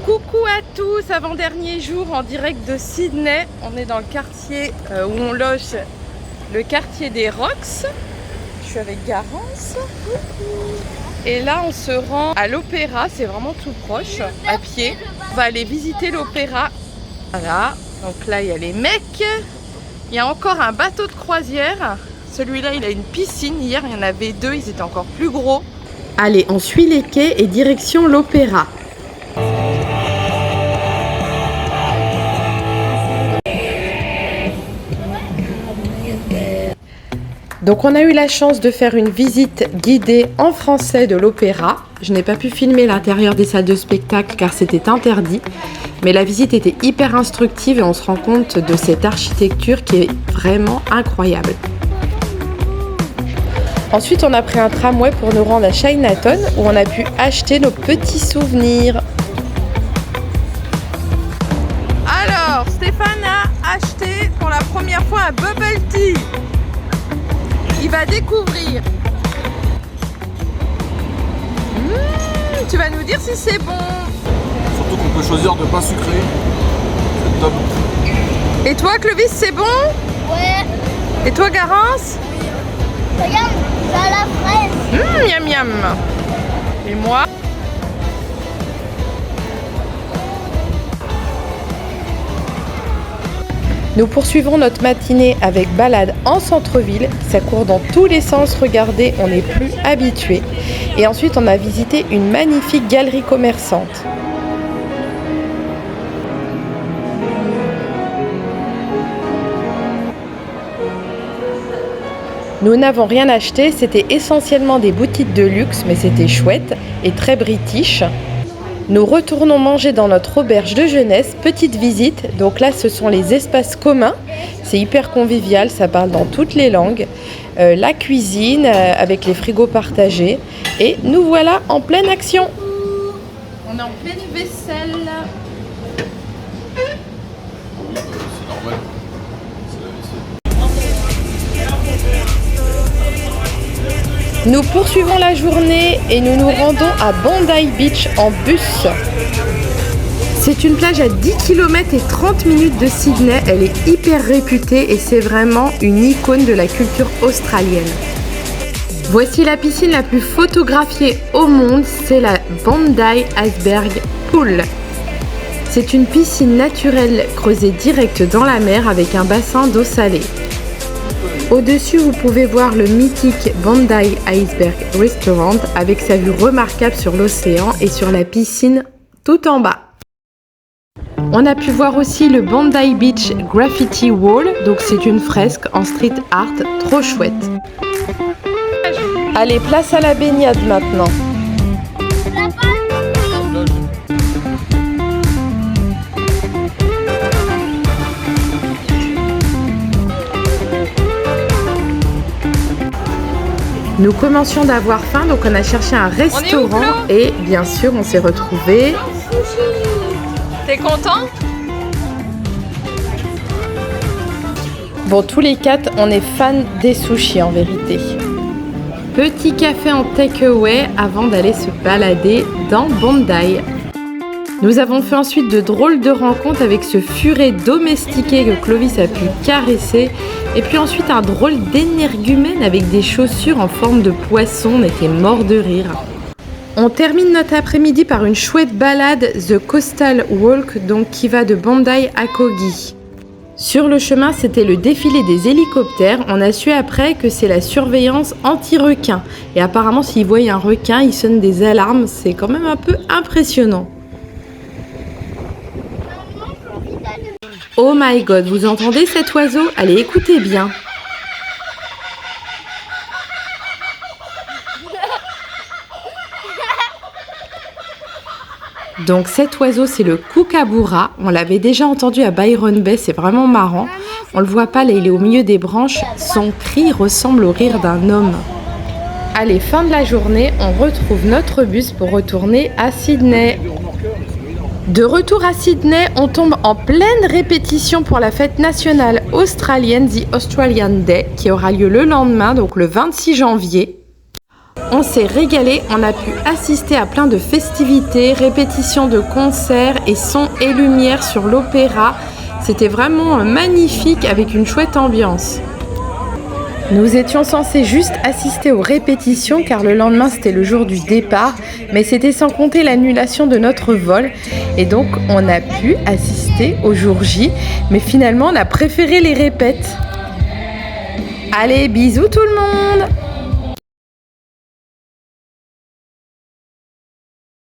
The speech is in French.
Coucou à tous, avant-dernier jour en direct de Sydney. On est dans le quartier où on loge, le quartier des Rocks. Je suis avec Garance. Et là on se rend à l'opéra, c'est vraiment tout proche, à pied. On va aller visiter l'opéra. Voilà, donc là il y a les mecs. Il y a encore un bateau de croisière. Celui-là il a une piscine, hier il y en avait deux, ils étaient encore plus gros. Allez, on suit les quais et direction l'opéra. Donc on a eu la chance de faire une visite guidée en français de l'opéra. Je n'ai pas pu filmer l'intérieur des salles de spectacle car c'était interdit. Mais la visite était hyper instructive et on se rend compte de cette architecture qui est vraiment incroyable. Ensuite on a pris un tramway pour nous rendre à Chinatown où on a pu acheter nos petits souvenirs. Alors Stéphane a acheté pour la première fois un bubble tea. Il va découvrir. Tu vas nous dire si c'est bon. Surtout qu'on peut choisir de pas sucrer. C'est top. Et toi Clovis, c'est bon? Ouais. Et toi Garance? Regarde, ça a la fraise. Miam miam. Et moi? Nous poursuivons notre matinée avec balade en centre-ville. Ça court dans tous les sens, regardez, on n'est plus habitué. Et ensuite, on a visité une magnifique galerie commerçante. Nous n'avons rien acheté, c'était essentiellement des boutiques de luxe, mais c'était chouette et très british. Nous retournons manger dans notre auberge de jeunesse, petite visite, donc là ce sont les espaces communs, c'est hyper convivial, ça parle dans toutes les langues, la cuisine avec les frigos partagés et nous voilà en pleine action. On est en pleine vaisselle. C'est normal. C'est la vaisselle. Nous poursuivons la journée et nous nous rendons à Bondi Beach en bus. C'est une plage à 10 km et 30 minutes de Sydney. Elle est hyper réputée et c'est vraiment une icône de la culture australienne. Voici la piscine la plus photographiée au monde, c'est la Bondi Iceberg Pool. C'est une piscine naturelle creusée direct dans la mer avec un bassin d'eau salée. Au-dessus, vous pouvez voir le mythique Bondi Iceberg Restaurant avec sa vue remarquable sur l'océan et sur la piscine tout en bas. On a pu voir aussi le Bondi Beach Graffiti Wall, donc c'est une fresque en street art trop chouette. Allez, place à la baignade maintenant. Nous commencions d'avoir faim, donc on a cherché un restaurant et bien sûr on s'est retrouvés. T'es content? Bon, tous les quatre, on est fans des sushis en vérité. Petit café en takeaway avant d'aller se balader dans Bondi. Nous avons fait ensuite de drôles de rencontres avec ce furet domestiqué que Clovis a pu caresser. Et puis ensuite un drôle d'énergumène avec des chaussures en forme de poisson. On était mort de rire. On termine notre après-midi par une chouette balade, The Coastal Walk, donc qui va de Bondi à Coogee. Sur le chemin, c'était le défilé des hélicoptères. On a su après que c'est la surveillance anti-requin. Et apparemment, s'ils voient un requin, ils sonnent des alarmes. C'est quand même un peu impressionnant. Oh my god, vous entendez cet oiseau? Allez, écoutez bien. Donc cet oiseau, c'est le kookaburra. On l'avait déjà entendu à Byron Bay, c'est vraiment marrant. On le voit pas, là il est au milieu des branches. Son cri ressemble au rire d'un homme. Allez, fin de la journée, on retrouve notre bus pour retourner à Sydney. De retour à Sydney, on tombe en pleine répétition pour la fête nationale australienne, The Australian Day, qui aura lieu le lendemain, donc le 26 janvier. On s'est régalé, on a pu assister à plein de festivités, répétitions de concerts et sons et lumières sur l'opéra. C'était vraiment magnifique avec une chouette ambiance. Nous étions censés juste assister aux répétitions car le lendemain c'était le jour du départ, mais c'était sans compter l'annulation de notre vol et donc on a pu assister au jour J, mais finalement on a préféré les répètes. Allez, bisous tout le monde!